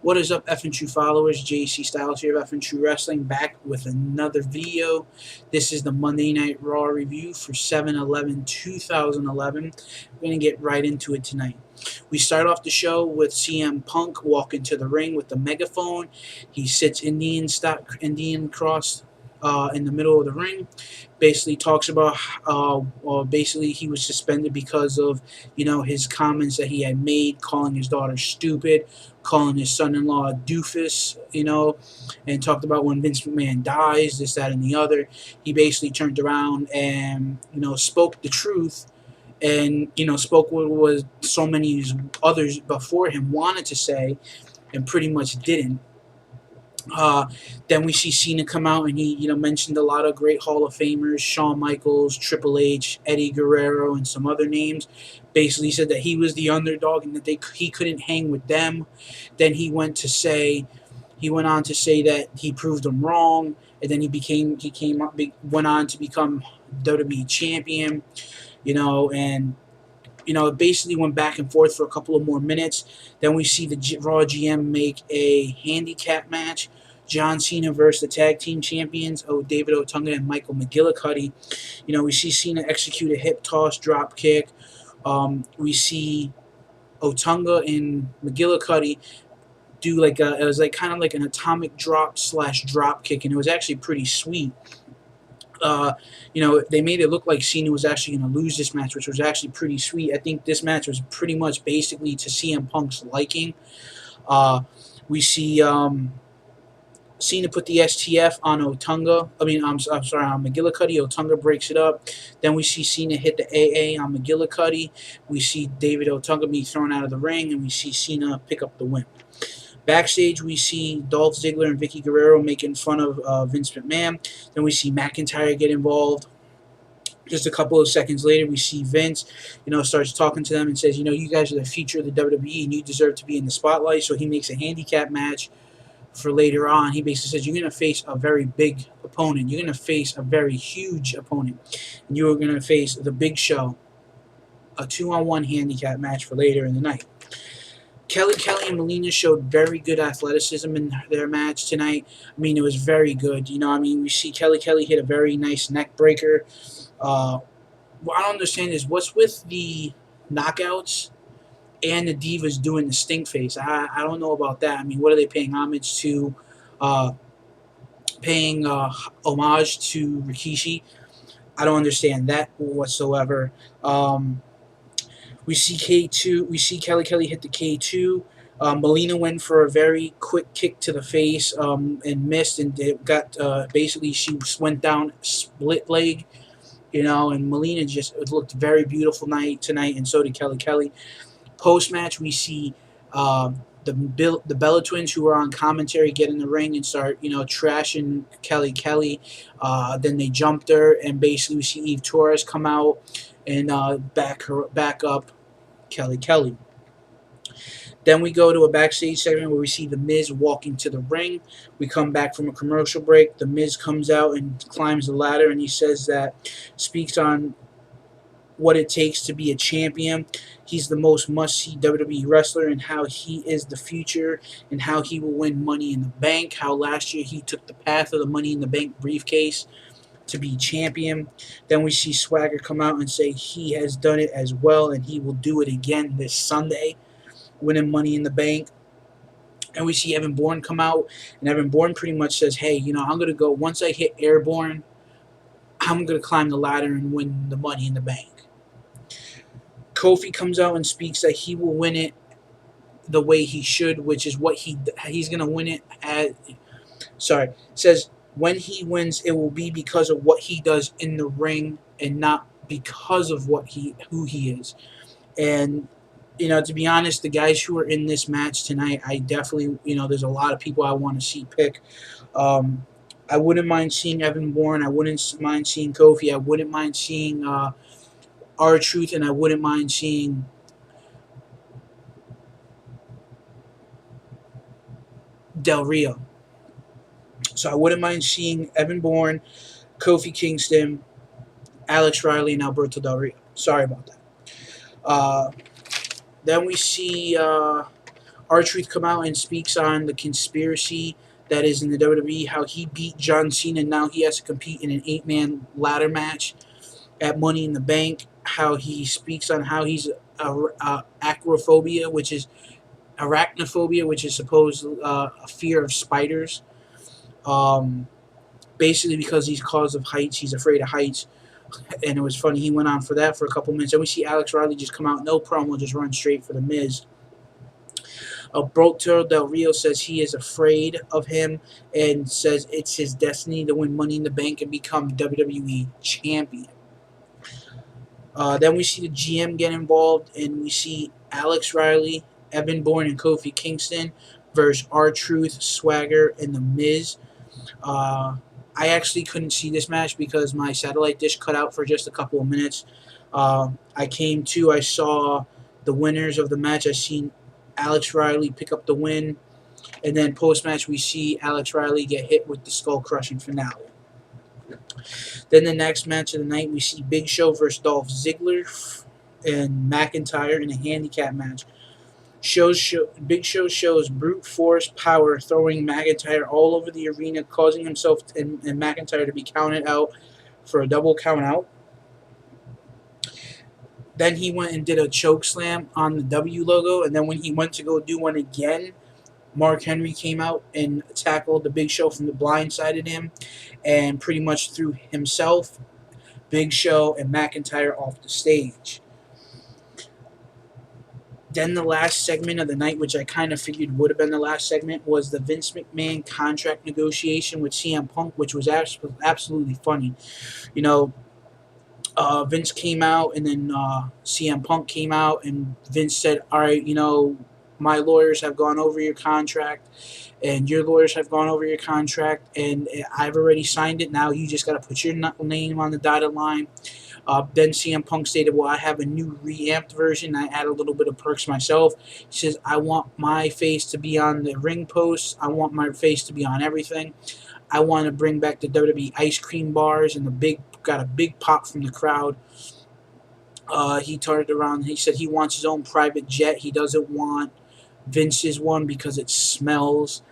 What is up, FNTrue followers? JC Styles here of FNTrueWrestling, back with another video. This is the Monday Night Raw review for 7/11/2011. We're going to get right into it tonight. We start off the show with CM Punk walking to the ring with the megaphone. He sits Indian cross in the middle of the ring. Basically talks about basically he was suspended because of his comments that he had made, calling his daughter stupid, calling his son-in-law a doofus, and talked about when Vince McMahon dies, this, that, and the other. He basically turned around and spoke the truth, and spoke what was so many others before him wanted to say and pretty much didn't. Then we see Cena come out, and he mentioned a lot of great Hall of Famers: Shawn Michaels, Triple H, Eddie Guerrero, and some other names. Basically said that he was the underdog and that he couldn't hang with them. Then he went on to say that he proved them wrong, and then went on to become WWE champion, and it basically went back and forth for a couple of more minutes. Then we see the Raw GM make a handicap match. John Cena versus the tag team champions, David Otunga and Michael McGillicutty. We see Cena execute a hip toss drop kick. We see Otunga and McGillicutty do it was kind of like an atomic drop / drop kick, and it was actually pretty sweet. They made it look like Cena was actually going to lose this match, which was actually pretty sweet. I think this match was pretty much basically to CM Punk's liking. We see Cena put the STF on Otunga. I'm sorry, on McGillicutty. Otunga breaks it up. Then we see Cena hit the AA on McGillicutty. We see David Otunga be thrown out of the ring, and we see Cena pick up the win. Backstage, we see Dolph Ziggler and Vicky Guerrero making fun of Vince McMahon. Then we see McIntyre get involved. Just a couple of seconds later, we see Vince, starts talking to them and says, you guys are the future of the WWE, and you deserve to be in the spotlight. So he makes a handicap match for later on. He basically says, you're going to face a very big opponent. You're going to face a very huge opponent. And you're going to face the Big Show, a 2-on-1 handicap match for later in the night. Kelly and Melina showed very good athleticism in their match tonight. It was very good. We see Kelly hit a very nice neck breaker. What I don't understand is what's with the knockouts and the Divas doing the stink face. I don't know about that. What are they paying homage to? Paying homage to Rikishi? I don't understand that whatsoever. We see K2. We see Kelly hit the K2. Melina went for a very quick kick to the face and missed, and it got basically she went down split leg, and Melina just looked very beautiful tonight, and so did Kelly. Post match, we see the Bella Twins, who are on commentary, get in the ring and start trashing Kelly. Then they jumped her, and basically we see Eve Torres come out and back up Kelly. Then we go to a backstage segment where we see The Miz walking to the ring. We come back from a commercial break. The Miz comes out and climbs the ladder, and he speaks on what it takes to be a champion. He's the most must-see WWE wrestler, and how he is the future, and how he will win Money in the Bank. How last year he took the path of the Money in the Bank briefcase to be champion. Then we see Swagger come out and say he has done it as well, and he will do it again this Sunday, winning Money in the Bank. And we see Evan Bourne come out, and Evan Bourne pretty much says, hey, I'm going to go, once I hit Airborne, I'm going to climb the ladder and win the Money in the Bank. Kofi comes out and speaks that he will win it the way he should, which is what he's going to win it at. Says when he wins, it will be because of what he does in the ring and not because of who he is. And to be honest, the guys who are in this match tonight, I definitely, there's a lot of people I want to see pick. I wouldn't mind seeing Evan Bourne. I wouldn't mind seeing Kofi. I wouldn't mind seeing R-Truth, and I wouldn't mind seeing Del Rio. So I wouldn't mind seeing Evan Bourne, Kofi Kingston, Alex Riley, and Alberto Del Rio. Sorry about that. Then we see R-Truth come out and speaks on the conspiracy that is in the WWE, how he beat John Cena, and now he has to compete in an 8-man ladder match at Money in the Bank. How he speaks on how he's acrophobia, which is arachnophobia, which is supposed a fear of spiders. Um, Basically, because he's cause of heights, he's afraid of heights. And it was funny. He went on for that for a couple minutes. And we see Alex Riley just come out, no promo, just run straight for the Miz. Alberto Del Rio says he is afraid of him and says it's his destiny to win Money in the Bank and become WWE champion. Then we see the GM get involved, and we see Alex Riley, Evan Bourne, and Kofi Kingston versus R-Truth, Swagger, and The Miz. I actually couldn't see this match because my satellite dish cut out for just a couple of minutes. I saw the winners of the match. I seen Alex Riley pick up the win, and then post-match we see Alex Riley get hit with the skull-crushing finale. Then the next match of the night, we see Big Show versus Dolph Ziggler and McIntyre in a handicap match. Big Show shows brute force power, throwing McIntyre all over the arena, causing himself and McIntyre to be counted out for a double count out. Then he went and did a choke slam on the W logo, and then when he went to go do one again, Mark Henry came out and tackled the Big Show from the blind side of him and pretty much threw himself, Big Show, and McIntyre off the stage. Then the last segment of the night, which I kind of figured would have been the last segment, was the Vince McMahon contract negotiation with CM Punk, which was absolutely funny. You know, Vince came out, and then CM Punk came out, and Vince said, all right, you know, my lawyers have gone over your contract, and your lawyers have gone over your contract, and I've already signed it. Now you just got to put your name on the dotted line. Then CM Punk stated, well, I have a new reamped version. I add a little bit of perks myself. He says, I want my face to be on the ring posts. I want my face to be on everything. I want to bring back the WWE ice cream bars, and got a big pop from the crowd. He turned around. He said he wants his own private jet. He doesn't want Vince's one because it smells.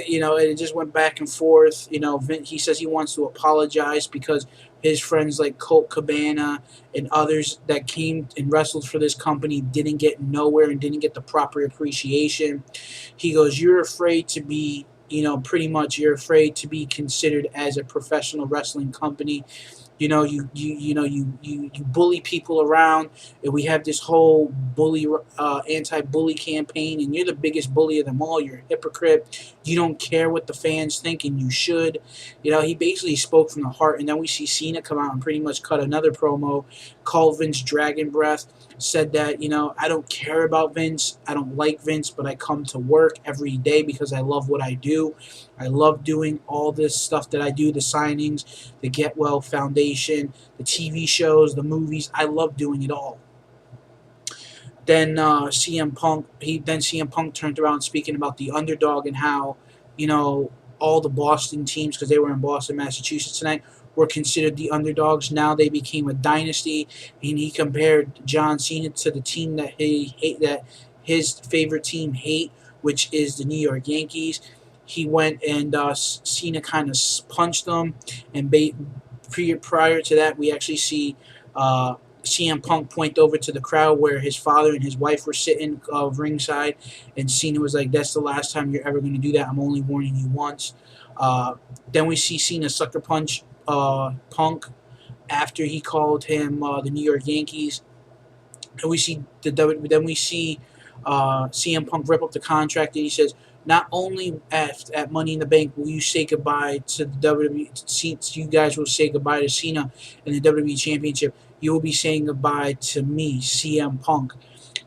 You know, it just went back and forth. You know, he says he wants to apologize because his friends like Colt Cabana and others that came and wrestled for this company didn't get nowhere and didn't get the proper appreciation. He goes, you're afraid to be, you know, pretty much you're afraid to be considered as a professional wrestling company. You know, you bully people around, and we have this whole anti-bully campaign, and you're the biggest bully of them all. You're a hypocrite. You don't care what the fans think, and you should. You know, he basically spoke from the heart, and then we see Cena come out and pretty much cut another promo, call Vince Dragon Breath, said that, you know, I don't care about Vince. I don't like Vince, but I come to work every day because I love what I do. I love doing all this stuff that I do, the signings, the Get Well Foundation, the TV shows, the movies. I love doing it all. Then CM Punk turned around speaking about the underdog and how, you know, all the Boston teams, because they were in Boston, Massachusetts tonight, were considered the underdogs. Now they became a dynasty, and he compared John Cena to the team that his favorite team hate, which is the New York Yankees. He went and Cena kind of punched him, and prior to that, we actually see CM Punk point over to the crowd where his father and his wife were sitting ringside, and Cena was like, that's the last time you're ever going to do that. I'm only warning you once. Then we see Cena sucker punch Punk after he called him the New York Yankees. And we see CM Punk rip up the contract, and he says, not only at Money in the Bank will you say goodbye to the WWE, you guys will say goodbye to Cena in the WWE Championship, you will be saying goodbye to me, CM Punk.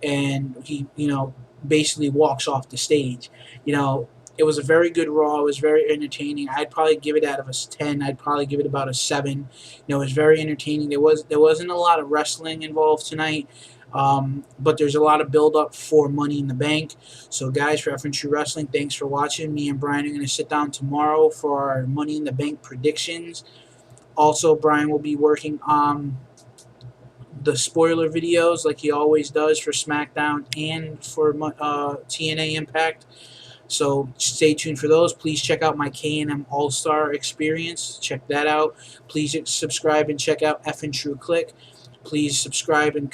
And he, you know, basically walks off the stage. You know, it was a very good Raw. It was very entertaining. I'd probably give it out of a 10. I'd probably give it about a 7. You know, it was very entertaining. There wasn't a lot of wrestling involved tonight. But there's a lot of build-up for Money in the Bank. So, guys, for FNTrueWrestling, thanks for watching. Me and Brian are going to sit down tomorrow for our Money in the Bank predictions. Also, Brian will be working on the spoiler videos like he always does for SmackDown and for TNA Impact. So stay tuned for those. Please check out my K&M All-Star experience. Check that out. Please subscribe and check out FNTrueClick. Please subscribe and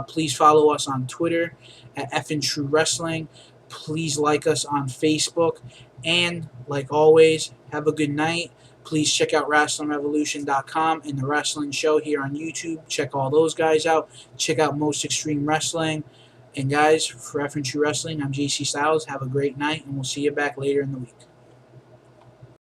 please follow us on Twitter at FNTrueWrestling. Please like us on Facebook. And like always, have a good night. Please check out WrestlingRevolution.com and The Wrestling Show here on YouTube. Check all those guys out. Check out Most Extreme Wrestling. And guys, for FNTrueWrestling, I'm JC Styles. Have a great night, and we'll see you back later in the week.